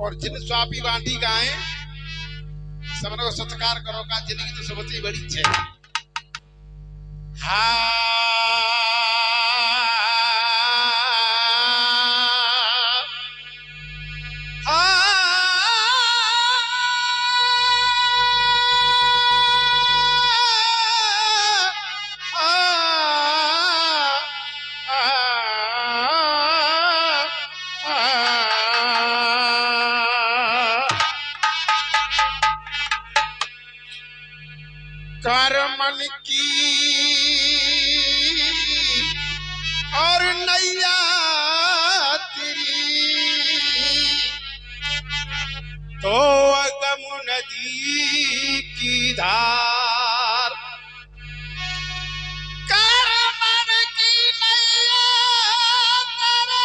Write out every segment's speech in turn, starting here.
और जिन स्वापी बांटी गाए सबको सत्कार करो का जिंदगी तो सबसे बड़ी छे। कर मन की और नैया तेरी तो अगम नदी की धार। कर मन की नैया तेरे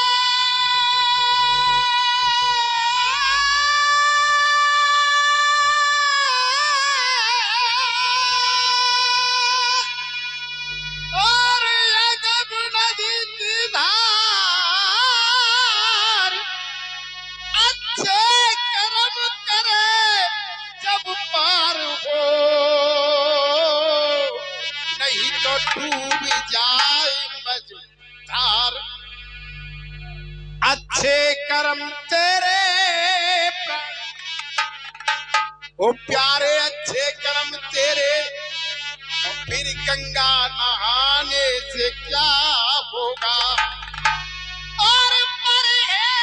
डूब जाए मझधार। अच्छे कर्म तेरे ओ प्यारे अच्छे कर्म तेरे तो फिर गंगा नहाने से क्या होगा। और परहेज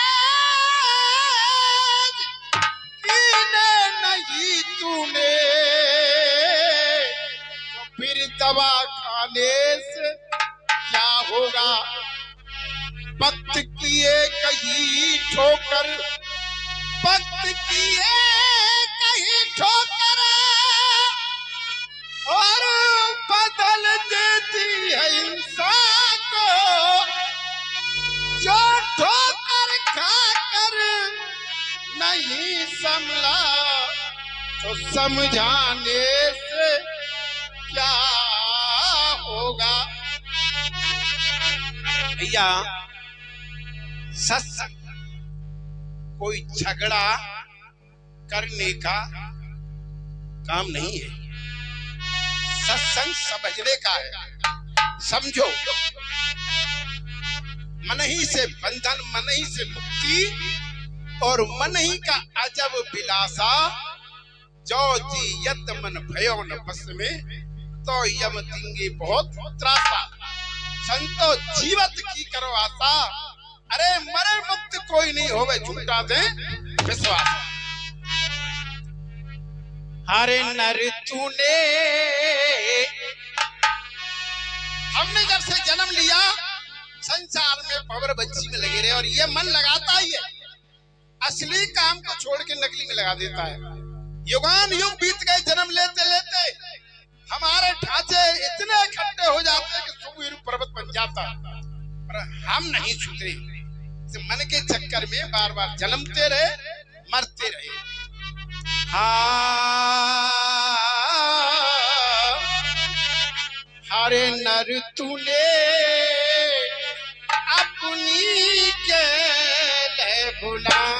कीने नहीं तूने तो फिर दवा खाने से क्या होगा। भक्त किए कहीं ठोकर भक्त किए कहीं ठोकर और बदल देती है इंसान को। जो ठोकर खाकर नहीं संभला तो समझाने से क्या होगा। भैया सत्संग कोई झगड़ा करने का काम नहीं है। सत्संग समझने का है। समझो मन ही से बंधन मन ही से मुक्ति और मन ही का अजब विलासा। जो जीयत मन भयो न बस में तो यम दिंगे बहुत त्रासा। संतो जीवत की करो आशा अरे मरे मुक्त कोई नहीं होवे झूठा दे विश्वास। हरे नर तूने हमने जब से जन्म लिया संसार में पवर बच्ची में लगे रहे और ये मन लगाता ही है। असली काम को छोड़ के नकली में लगा देता है। युगान युग बीत गए जन्म लेते लेते हमारे ढांचे इतने इकट्ठे हो जाते हैं कि सुमेरु पर्वत बन जाता है। पर हम नहीं छूटे। मन के चक्कर में बार बार जन्मते रहे मरते रहे। हरे नर तूने अपनी के बुलानी।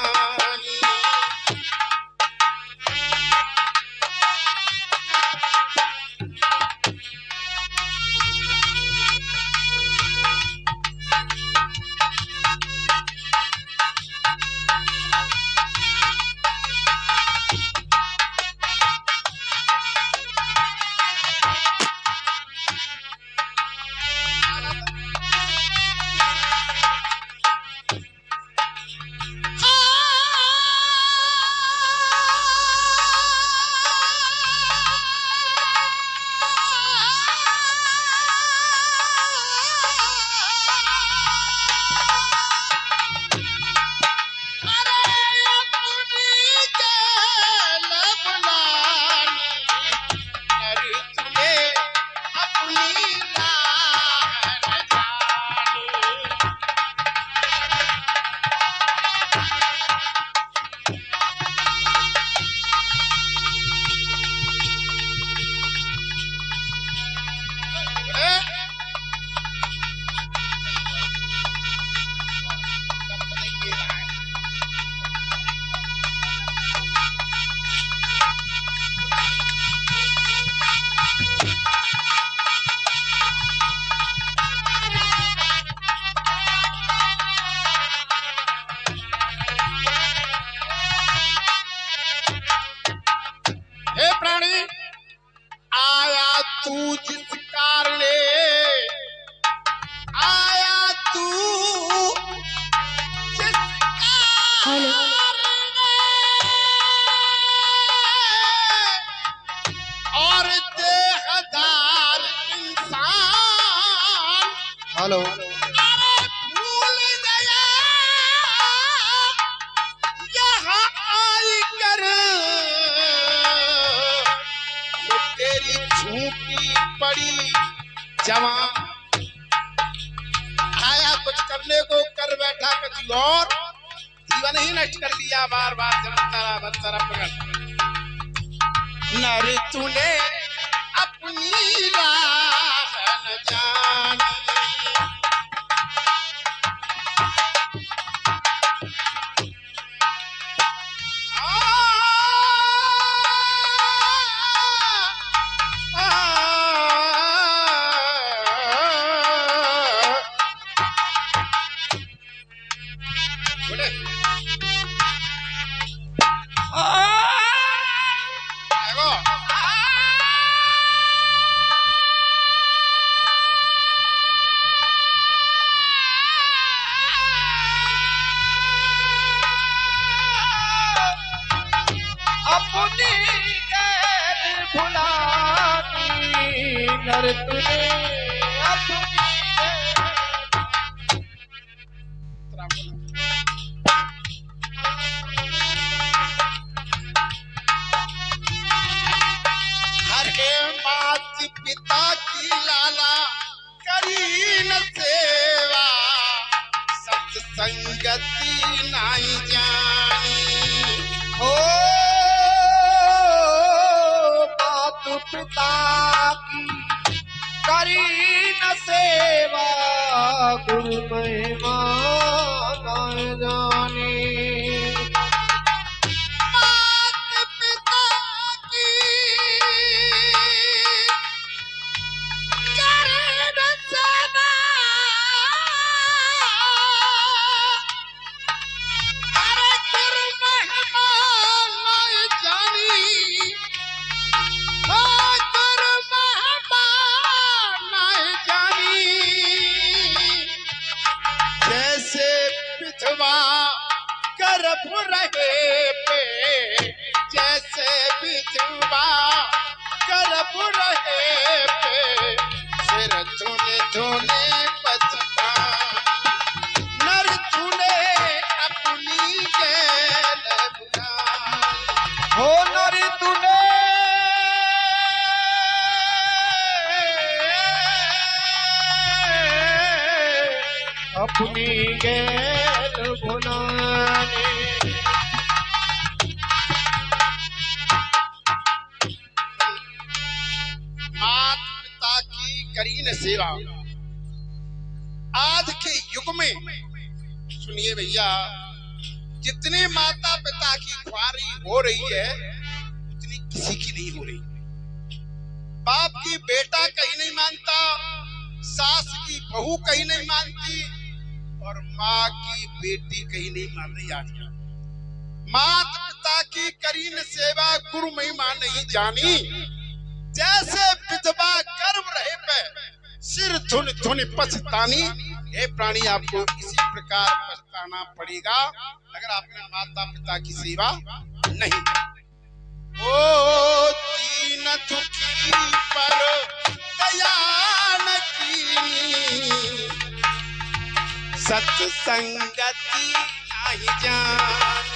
हेलो अरे भूल गया यहाँ आई कर तो तेरी झूठी पड़ी जवान। आया कुछ करने को कर बैठा कुछ और, जीवन ही नष्ट कर दिया। बार बार जन्म तारा बंतरा पकड़ नर तूने अपनी राह न जानी। अपनी गैर भुलानी नर तुझे अपनी हरे मात पिता की लाला करी न सेवा, सत्संगति नहीं जानी। हो मातु पिता की करी न सेवा, गुरु महिमा न जानी। मात पिता की करे न सेवा, अरे गुरु महिमा नहीं जानी। ओ गुरु महिमा नहीं जानी। जैसे विधवा गर्भ रहे पे, जैसे विधवा गर्भ रहे पे, सिर धुने धुने पछता नर तूने अपनी गैल बुलाई। हो नरी तूने अपनी गैर भुलानी। मात पिता की करी न सेवा। आज के युग में सुनिए भैया, जितने माता पिता की ख्वारी हो रही है उतनी किसी की नहीं हो रही। बाप की बेटा कहीं नहीं मानता, सास की बहू कहीं नहीं मानती, और माँ की बेटी कहीं नहीं मान रही। आज मात पिता की करी न सेवा, गुरु महिमा नहीं जानी। जैसे विधवा गर्भ रहे पे, सिर धुन धुन पछतानी। हे प्राणी, आपको इसी प्रकार पछताना पड़ेगा अगर आपने माता पिता की सेवा नहीं। ओ दीन दुखी पर दया न कीनी, सत्संगति नहीं जानी।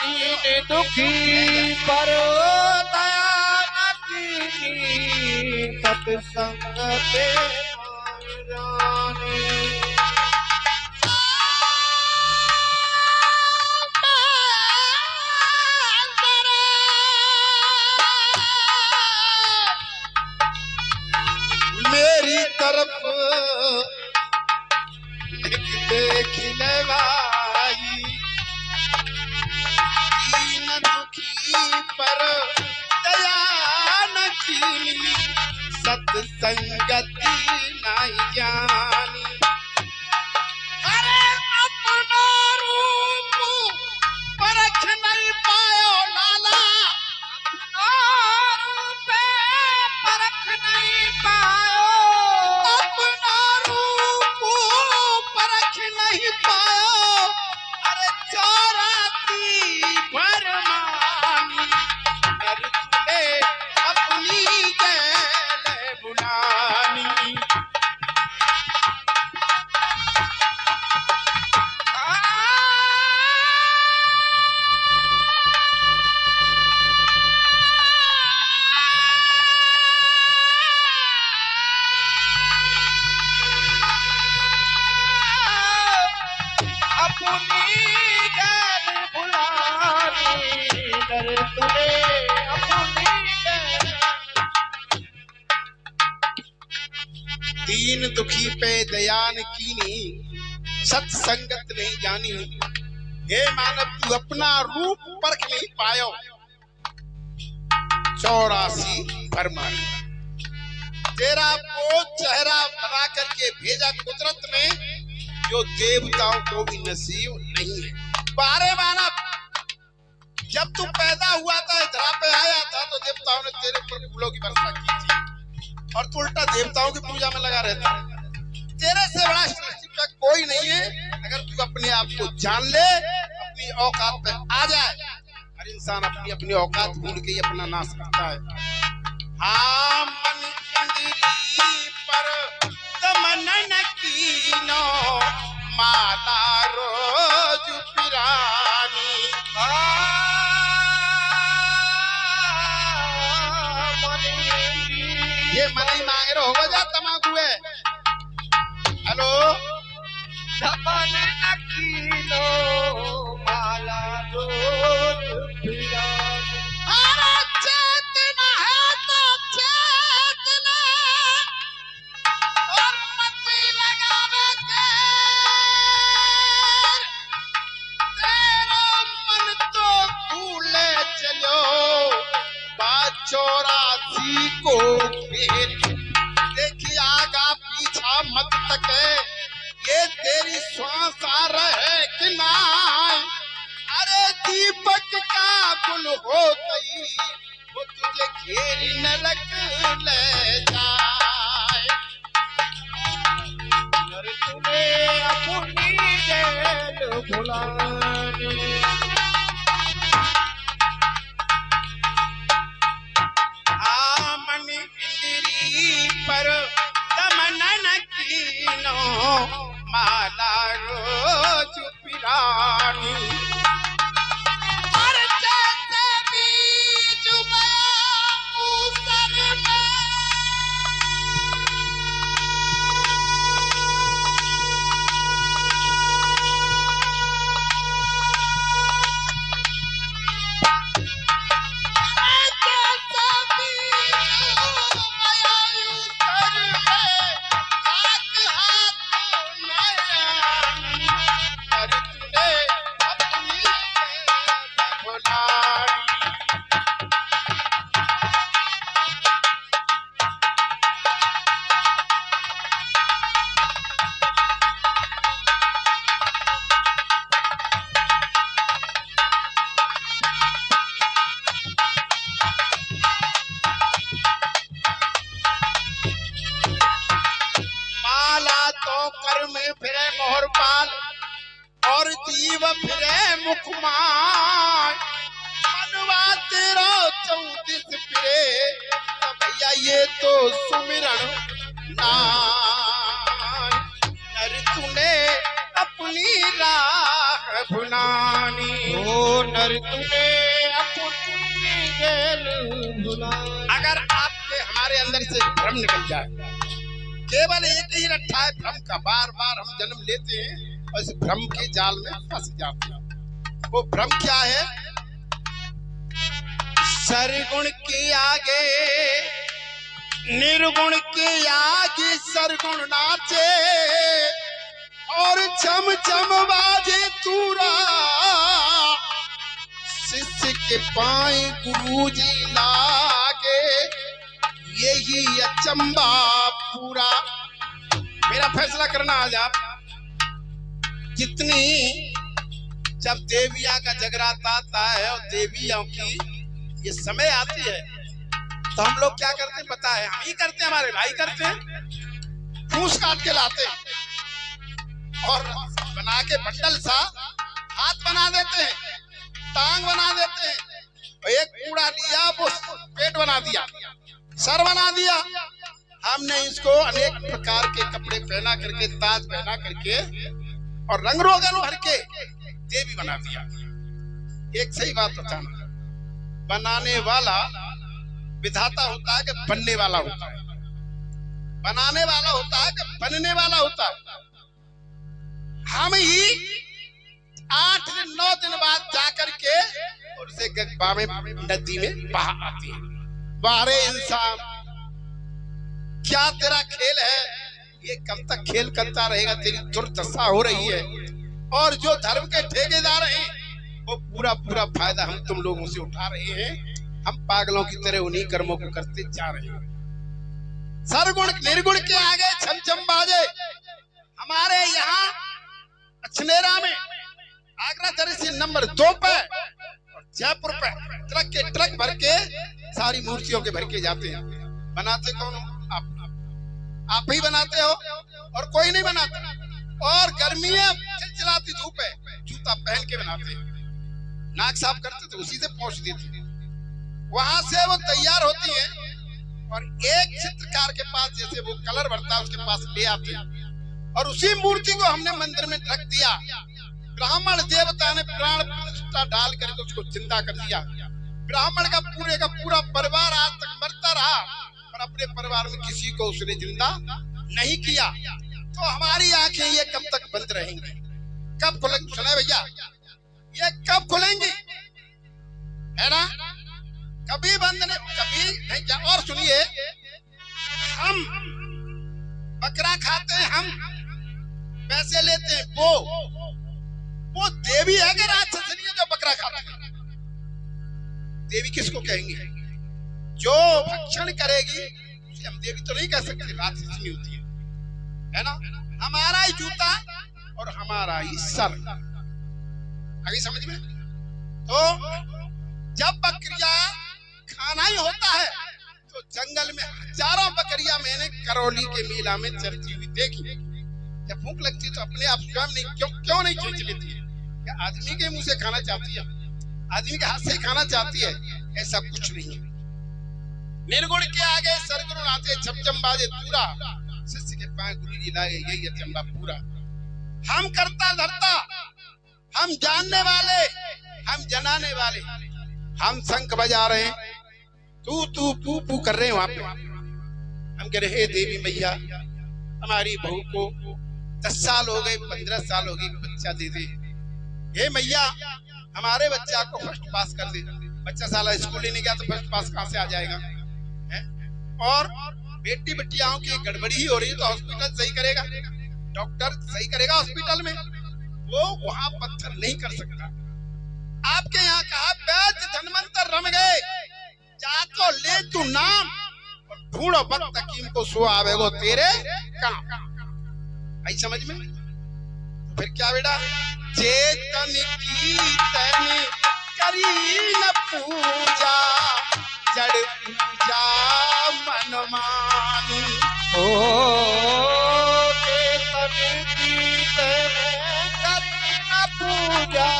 दीन दुखी पर दया न कीनी, सत्संग ते न जानी। मेरी तरफ देखने वाली, दीन दुखी पर दया न कीनी, सत्संगति नहीं जानी। अरे अपना रूप परख नहीं पायो लाला, परख नहीं पायो, अपना रूप परख नहीं पायो। अरे चौरासी भरमानी, नर तूने अपनी गैल बुलानी। दीन दुखी पे दयान कीनी, सत्संगत नहीं जानी। हे मानव तू अपना रूप परख नहीं पायो, 84 भरमा तेरा वो चेहरा बना करके भेजा कुदरत ने, जो देवताओं को भी नसीब नहीं है। बारे मानव जब तू पैदा हुआ था, धरा पे आया था, तो देवताओं ने तेरे ऊपर फूलों की वर्षा की थी, और तू उल्टा देवताओं की पूजा में लगा रहता है। तेरे से बड़ा सृष्टि का कोई नहीं है। अगर तू अपने आप को जान ले, अपनी औकात पे आ जाए, हर इंसान अपनी अपनी औकात भूल के ही अपना नाश करता है। हाँ मन इंद्री पर तमन्न कीनो, माला रोज पिरानी। ये मन ही मांगे रहो, हो जा तमाकू है। हेलो तमन्न कीनो, माला रोज पिरानी। अरे चेतना है तो चेतना, और मती लगावे तेरा मन तो भूले चलो, 84 को फिर देखी आगा पीछा मत तके, ये तेरी श्वास आ रहे कि ना। अरे दीपक का गुल हो गई, वो तुझे घेरी नरक ले जाए। अरे तूने अपनी जेल भुलानी। मन इंद्री पर तमन्न कीनो, माला रोज पिरानी। और जैसे बीज उगया मूसर में, में फिरे मोहरपाल, और जीव फिरे मुखमान। मनवा तेरा 34 फिरे, तो भैया ये तो सुमिरन नाम। नर तूने अपनी राह भुलानी, ओ नर तूने अपनी जेल भुलानी। अगर आपके हमारे अंदर से भ्रम निकल जाए, केवल एक ही रट्टा है भ्रम का, बार बार हम जन्म लेते हैं और इस भ्रम के जाल में फंस जाते हैं। वो भ्रम क्या है? सरगुण के आगे निर्गुण के आगे सरगुण नाचे, और चम चम बाजे तूरा, शिष्य के पाए गुरुजी लागे, यही अचंबा पूरा। मेरा फैसला करना आज आप, जितनी जब देविया का जगराता आता है और देवियों की ये समय आती है, तो हम लोग क्या करते हैं पता है? हम ही करते हैं, हमारे भाई करते हैं, फूस काट के लाते हैं और बना के बंडल सा हाथ बना देते हैं, टांग बना देते हैं, एक कूड़ा लिया वो पेट बना दिया, सर बना दिया। हमने इसको अनेक प्रकार के कपड़े पहना करके, ताज पहना करके और रंग रोगन भर के देवी बना दिया। एक सही बात बताना, बनाने वाला विधाता होता है कि बनने वाला होता है? बनाने वाला होता है कि बनने वाला होता है? हम ही 8 दिन 9 दिन बाद जाकर के और उसे गंगा में नदी में बहा आती है। बारे इंसान, क्या तेरा खेल है? ये कब तक खेल करता रहेगा? तेरी दुर्दशा हो रही है। और जो धर्म के ठेकेदार हैं वो पूरा पूरा फायदा हम तुम लोगों से उठा रहे हैं। हम पागलों की तरह उन्हीं कर्मों को करते जा रहे हैं। सरगुण निर्गुण के आगे छमछम बाजे। हमारे यहाँ अछनेरा में आगरा तहसील नंबर 2 पे और जयपुर पे ट्रक के ट्रक भर के सारी मूर्तियों के भर के जाते हैं। बनाते कौन हो? आप ही बनाते हो और कोई नहीं बनाता। और गर्मी में चिलचिलाती धूप है, जूता पहन के बनाते हैं। नाक साफ करते थे उसी से पहुंच देते। वहां से वो तैयार होती है और एक चित्रकार के पास जैसे वो कलर भरता है उसके पास ले आते हैं और उसी मूर्ति को हमने मंदिर में रख दिया। ब्राह्मण देवता ने प्राण प्रतिष्ठा डाल करके उसको जिंदा कर दिया। ब्राह्मण का पूरा परिवार आज तक मरता रहा और अपने परिवार में किसी को उसने जिंदा नहीं किया। तो हमारी आंखें ये कब तक बंद रहेंगी? कब खुलेंगी? सुने भैया, ये कब खुलेंगी? है ना? कभी बंद नहीं, कभी नहीं क्या। और सुनिए, हम बकरा खाते हैं, हम पैसे लेते हैं। वो देवी है कि राक्षस नहीं है जो बकरा खाता है? देवी किसको कहेंगे? जो भक्षण करेगी उसे हम देवी तो नहीं कह सकते, राक्षस नहीं होती है ना? हमारा ही जूता और हमारा ही सर। आगे समझ में? तो जब बकरिया खाना ही होता है तो जंगल में हजारों बकरियां मैंने करौली के मेला में चरती हुई देखी। जब भूख लगती तो अपने आप स्वयं नहीं क्यों नहीं खींच लेती है? क्या आदमी के मुंह से खाना चाहती है? आदमी के हाथ से खाना चाहती है? ऐसा कुछ नहीं है। निर्गुण के आगे सरगुण आते, छमछम बाजे पूरा। शिष्य के पांव गुरु जी लाए, यही अचंबा पूरा। हम करता धरता, हम जानने वाले, हम जनाने वाले, हम शंख बजा रहे हैं, तू पू पू कर रहे हैं वहां पे। हम कह रहे, हे देवी मैया, हमारी बहू को 10 साल हो गए, 15 साल हो गए, बच्चा दे दे। हे मैया, हमारे बच्चा को फर्स्ट पास कर दे। बच्चा साला स्कूल ही नहीं गया तो फर्स्ट पास कहां से आ जाएगा? है? और बेटी बेटियाओं की गड़बड़ी ही हो रही है तो हॉस्पिटल सही करेगा, डॉक्टर सही करेगा हॉस्पिटल में, वो वहां पत्थर नहीं कर सकता। आपके यहाँ कहा वैद्य धनवंतर रम गए, जा तो ले तू नाम और ढूंढो वक्त हकीम को सो आवेगो तेरे काम। आई समझ में? तो फिर क्या बेटा? चेतन की तन करी न पूजा, जड़ पूजा मन मानी। ओ चेतन की तन करी न पूजा,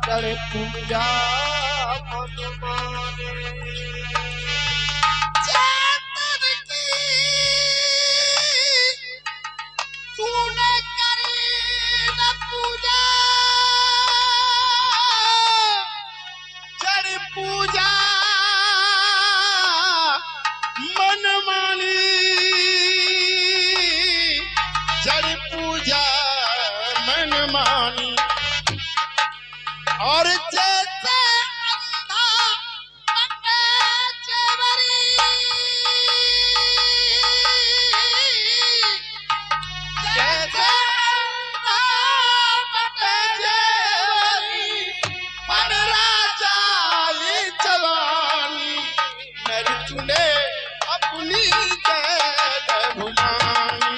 जड़ पूजा मन मानी। चेतन की तूने करी न पूजा, जड़ पूजा मन मानी, जड़ पूजा मन मानी। और जैसे अंधा बटे चेवरी, जैसे अंधा बटे चेवरी, पर राजा ये जवानी, नर तूने अपनी कैद भुलानी।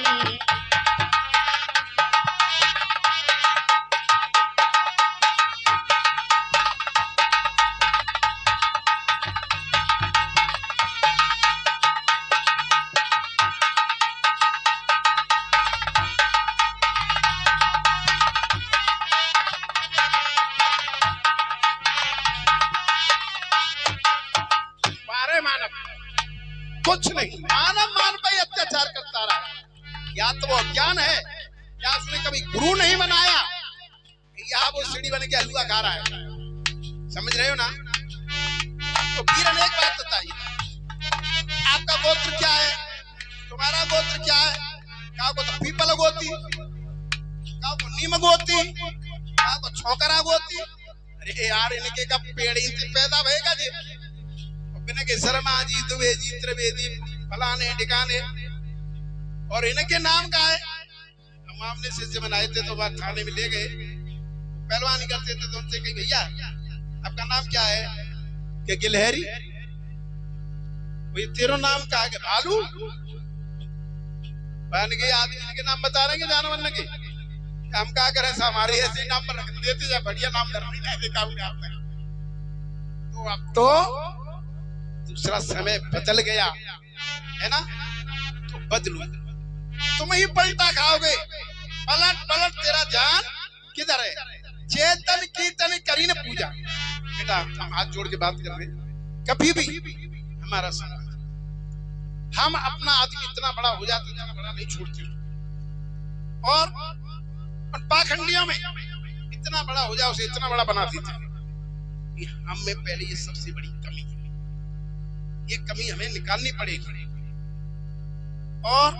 कुछ नहीं, मानव मान पर अत्याचार करता रहा। या तो वो अज्ञान है या उसने कभी गुरु नहीं बनाया, या वो सीढ़ी बन के हलवा खा रहा है। समझ रहे हो ना? तो वीरन एक बात बताइए, आपका गोत्र क्या है? तुम्हारा गोत्र क्या है? का को तो पीपल गोती, का को नीम गोती, का को छोकरा गोती। अरे यार, इनके का पेड़ इनसे पैदा भएगा जी। बिना के शर्मा जी, दुबे जी, त्रिवेदी, फलाने ठिकाने। और इनके नाम का है। इमाम ने शिष्य बनाए थे तो वहां थाने में ले गए, पहलवानी करते थे तो उनसे कही भैया आपका नाम क्या है? कि गिलहरी। तेरा नाम क्या है? भालू। बन गए आदमी के नाम बता रहे हैं जानवर के, हम क्या करें, हमारे ऐसे नाम पर रख देते जाए, बढ़िया नाम धरनी नहीं देखा आपने। तो अब तो दूसरा समय बदल गया है ना, तो बदलो, तुम ही पलटा खाओगे। पलट पलट तेरा जान किधर है? चेतन कीर्तन करी न पूजा। बेटा हम हाथ जोड़ के बात कर रहे हैं, कभी भी हमारा समय, हम अपना आदमी इतना बड़ा हो जाता है, इतना बड़ा नहीं छोड़ते, और पाखंडियों में इतना बड़ा हो जाए उसे इतना बड़ा बना देते हैं। हम में पहले ये सबसे बड़ी कमी है, ये कमी हमें निकालनी पड़ेगी। और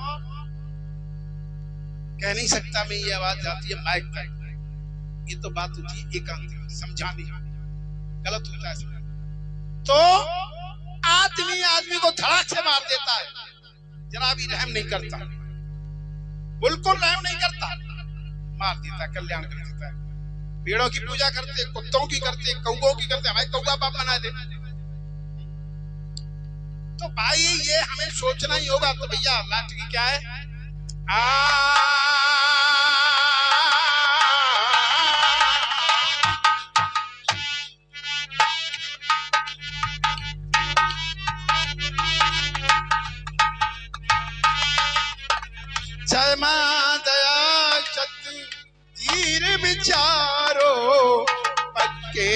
कह नहीं सकता मैं, ये आवाज जाती है माइक तक, ये तो बात होती है एकांत समझाने, गलत होता है। तो आदमी को धड़ाक से मार देता है, जरा भी रहम नहीं करता, बिल्कुल रहम नहीं करता, मार देता, कल्याण कर देता है। पेड़ों की पूजा करते, कुत्तों की करते, कौओं की करते, भाई कौआ बाप बना दे। तो भाई ये हमें सोचना ही होगा। तो भैया लास्ट की क्या है? जय मां दया शत तीर विचारो पक्के